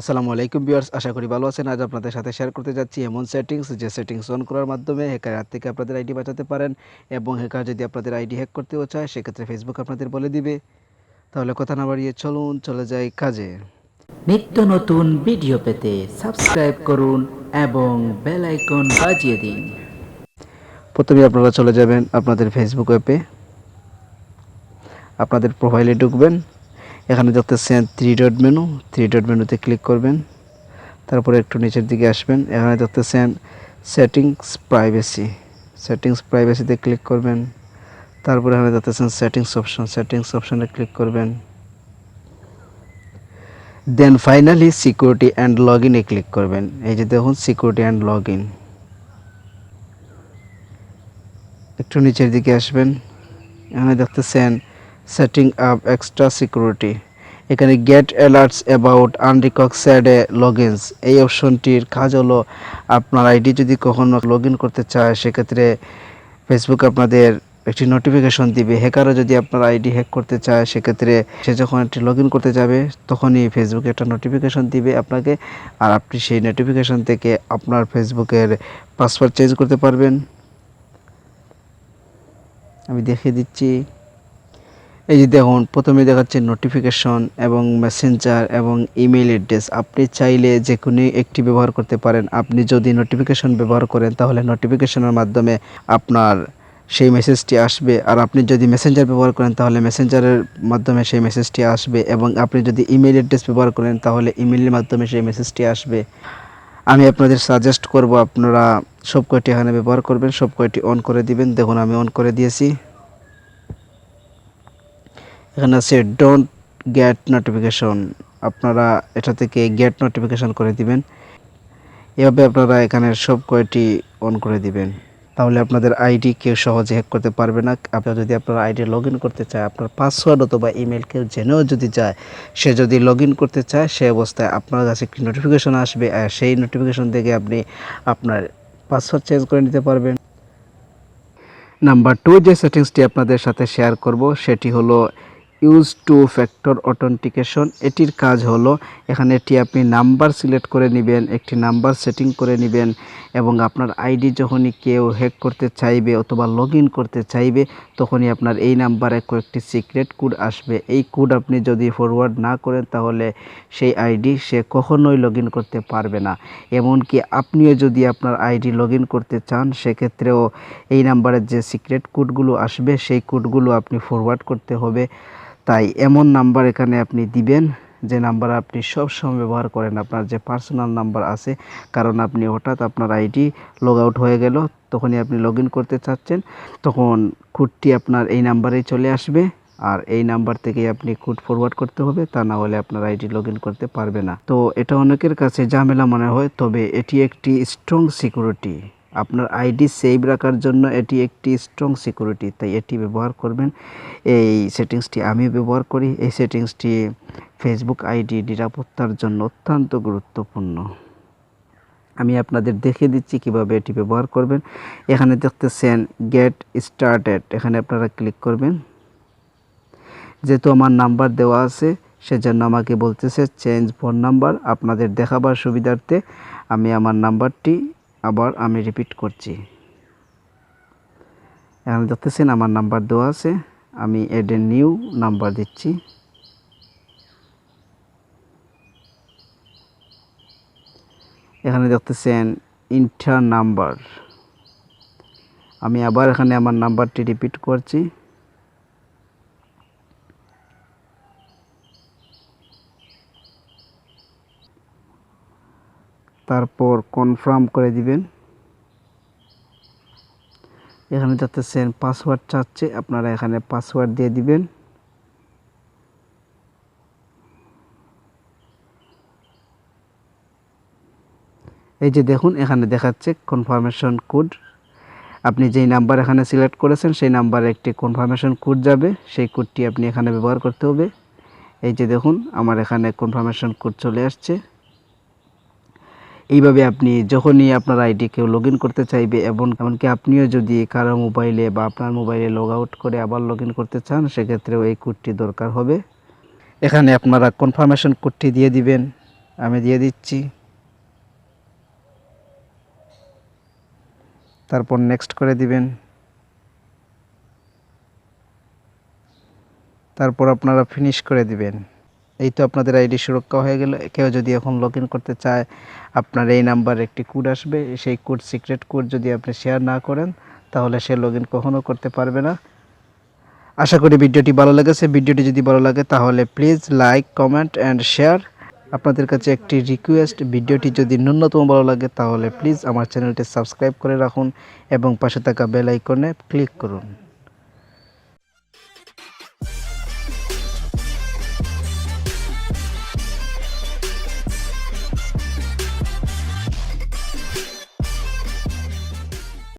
আসসালামু আলাইকুম ভিউয়ার্স, আশা করি ভালো আছেন। আজ আপনাদের সাথে শেয়ার করতে যাচ্ছি এমন সেটিংস, যে সেটিংস অন করার মাধ্যমে হ্যাকারের হাত থেকে আপনাদের আইডি বাঁচাতে পারেন। এবং হ্যাকার যদি আপনাদের আইডি হ্যাক করতেও চায়, সেক্ষেত্রে ফেসবুক আপনাদের বলে দিবে। তাহলে কথা না বাড়িয়ে চলুন চলে যাই কাজে। নিত্য নতুন ভিডিও পেতে সাবস্ক্রাইব করুন এবং বেল আইকন বাজিয়ে দিন। প্রথমে আপনারা চলে যাবেন আপনাদের ফেসবুক অ্যাপে, আপনাদের প্রোফাইলে ঢুকবেন। এখানে দেখতেছেন থ্রি ডট মেনুতে ক্লিক করবেন। তারপরে একটু নিচের দিকে আসবেন, এখানে দেখতেছেন সেটিংস প্রাইভেসিতে ক্লিক করবেন। তারপরে এখানে দেখতেছেন সেটিংস অপশনে ক্লিক করবেন। দেন ফাইনালি সিকিউরিটি অ্যান্ড লগ ইনে ক্লিক করবেন। এই যে দেখুন সিকিউরিটি অ্যান্ড লগ ইন, একটু নিচের দিকে আসবেন, এখানে দেখতেছেন সেটিং আপ এক্সট্রা সিকিউরিটি। এখানে গেট অ্যালার্টস অ্যাবাউট আনরিকগনাইজড লগইনস, এই অপশনটির কাজ হলো আপনার আইডি যদি কখনো লগ ইন করতে চায়, সেক্ষেত্রে ফেসবুক আপনাদের একটি নোটিফিকেশন দিবে। হ্যাকারও যদি আপনার আইডি হ্যাক করতে চায়, সেক্ষেত্রে সে যখন একটি লগ ইন করতে যাবে, তখনই ফেসবুকে একটা নোটিফিকেশন দিবে আপনাকে, আর আপনি সেই নোটিফিকেশন থেকে আপনার ফেসবুকের পাসওয়ার্ড চেঞ্জ করতে পারবেন। আমি দেখিয়ে দিচ্ছি। এই যে দেখুন, প্রথমে দেখাচ্ছে নোটিফিকেশন এবং মেসেঞ্জার এবং ইমেল অ্যাড্রেস। আপনি চাইলে যে কোনো একটি ব্যবহার করতে পারেন। আপনি যদি নোটিফিকেশন ব্যবহার করেন, তাহলে নোটিফিকেশনের মাধ্যমে আপনার সেই মেসেজটি আসবে। আর আপনি যদি মেসেঞ্জার ব্যবহার করেন, তাহলে মেসেঞ্জারের মাধ্যমে সেই মেসেজটি আসবে। এবং আপনি যদি ইমেল অ্যাড্রেস ব্যবহার করেন, তাহলে ইমেলের মাধ্যমে সেই মেসেজটি আসবে। আমি আপনাদের সাজেস্ট করব আপনারা সব কয়টি এখানে ব্যবহার করবেন, সব কয়টি অন করে দিবেন। দেখুন আমি অন করে দিয়েছি। এখানে আছে ডোন্ট গেট নোটিফিকেশন, আপনারা এটা থেকে গেট নোটিফিকেশন করে দিবেন। এভাবে আপনারা এখানে সব কয়টি অন করে দিবেন, তাহলে আপনাদের আইডি কেউ সহজে হ্যাক করতে পারবে না। আপনারা যদি আপনার আইডি লগ ইন করতে চায়, আপনার পাসওয়ার্ড অথবা ইমেল কেউ জেনেও যদি যায়, সে যদি লগ ইন করতে চায়, সে অবস্থায় আপনার কাছে একটি নোটিফিকেশন আসবে, আর সেই নোটিফিকেশন থেকে আপনি আপনার পাসওয়ার্ড চেঞ্জ করে নিতে পারবেন। নাম্বার 2 যে সেটিংসটি আপনাদের সাথে শেয়ার করব, সেটি হলো ইউজ টু ফ্যাক্টর অথেন্টিকেশন। এটির কাজ হলো, এখানে এটি আপনি নাম্বার সিলেক্ট করে নেবেন, একটি নাম্বার সেটিং করে নেবেন, এবং আপনার আইডি যখনই কেউ হ্যাক করতে চাইবে অথবা লগ ইন করতে চাইবে, তখনই আপনার এই নাম্বারে কয়েকটি সিক্রেট কোড আসবে। এই কোড আপনি যদি ফরওয়ার্ড না করেন, তাহলে সেই আইডি সে কখনোই লগ ইন করতে পারবে না। এমনকি আপনিও যদি আপনার আইডি লগ ইন করতে চান, সেক্ষেত্রেও এই নাম্বারের যে সিক্রেট কোডগুলো আসবে, সেই কোডগুলো আপনি ফরওয়ার্ড করতে হবে। তাই এমন নাম্বার এখানে আপনি দিবেন, যে নাম্বার আপনি সব সময় ব্যবহার করেন, আপনার যে পার্সোনাল নাম্বার আছে। কারণ আপনি হঠাৎ আপনার আইডি লগ আউট হয়ে গেল, তখনই আপনি লগ ইন করতে চাচ্ছেন, তখন কোডটি আপনার এই নাম্বারেই চলে আসবে, আর এই নাম্বার থেকেই আপনি কোড ফরওয়ার্ড করতে হবে, তা না হলে আপনার আইডি লগ ইন করতে পারবে না। তো এটা অনেকের কাছে ঝামেলা মনে হয়, তবে এটি একটি স্ট্রং সিকিউরিটি। আপনার আইডি সেভ রাখার জন্য এটি একটি স্ট্রং সিকিউরিটি, তাই এটি ব্যবহার করবেন। এই সেটিংসটি আমি ব্যবহার করি। এই সেটিংসটি ফেসবুক আইডি নিরাপত্তার জন্য অত্যন্ত গুরুত্বপূর্ণ। আমি আপনাদের দেখিয়ে দিচ্ছি কিভাবে এটি ব্যবহার করবেন। এখানে দেখতেছেন গেট স্টার্টেড, এখানে আপনারা ক্লিক করবেন। যেহেতু আমার নাম্বার দেওয়া আছে, সেজন্য আমাকে বলতেছে চেঞ্জ ফোন নাম্বার। আপনাদের দেখাবার সুবিধার্থে আমি আমার নাম্বারটি আবার রিপিট করছি। এখানে দেখতেছেন আমার নাম্বার দেওয়া আছে, আমি এড এ নিউ নাম্বার দিচ্ছি। এখানে দেখতেছেন ইন্টার নাম্বার, আমি আবার এখানে আমার নাম্বারটি রিপিট করছি। তারপর কনফার্ম করে দিবেন। এখানে দেখতেছেন পাসওয়ার্ড চাচ্ছে, আপনারা এখানে পাসওয়ার্ড দিয়ে দিবেন। এই যে দেখুন, এখানে দেখাচ্ছে কনফার্মেশন কোড। আপনি যেই নাম্বার এখানে সিলেক্ট করেছেন, সেই নাম্বারে একটি কনফার্মেশন কোড যাবে, সেই কোডটি আপনি এখানে ব্যবহার করতে হবে। এই যে দেখুন, আমার এখানে কনফার্মেশন কোড চলে আসছে। এইভাবে আপনি যখনই আপনার আইডি কেউ লগ ইন করতে চাইবে, এমনকি আপনিও যদি কারো মোবাইলে বা আপনার মোবাইলে লগ আউট করে আবার লগ ইন করতে চান, সেক্ষেত্রেও এই কোডটি দরকার হবে। এখানে আপনারা কনফার্মেশন কোডটি দিয়ে দিবেন। আমি দিয়ে দিচ্ছি। তারপর নেক্সট করে দিবেন। তারপর আপনারা ফিনিশ করে দিবেন। এই তো আপনাদের আইডি সুরক্ষা হয়ে গেল। কেউ যদি এখন লগ ইন করতে চায়, আপনার এই নাম্বারে একটি কোড আসবে, সেই কোড সিক্রেট কোড যদি আপনি শেয়ার না করেন তাহলে সে লগ ইন কখনও করতে পারবে না। আশা করি ভিডিওটি ভালো লেগেছে। ভিডিওটি যদি ভালো লাগে তাহলে please like, comment and share. আপনাদের কাছে একটি রিকোয়েস্ট, ভিডিওটি যদি ন্যূনতম ভালো লাগে তাহলে প্লিজ আমার চ্যানেলটি সাবস্ক্রাইব করে রাখুন এবং পাশে থাকা বেল আইকনে ক্লিক করুন।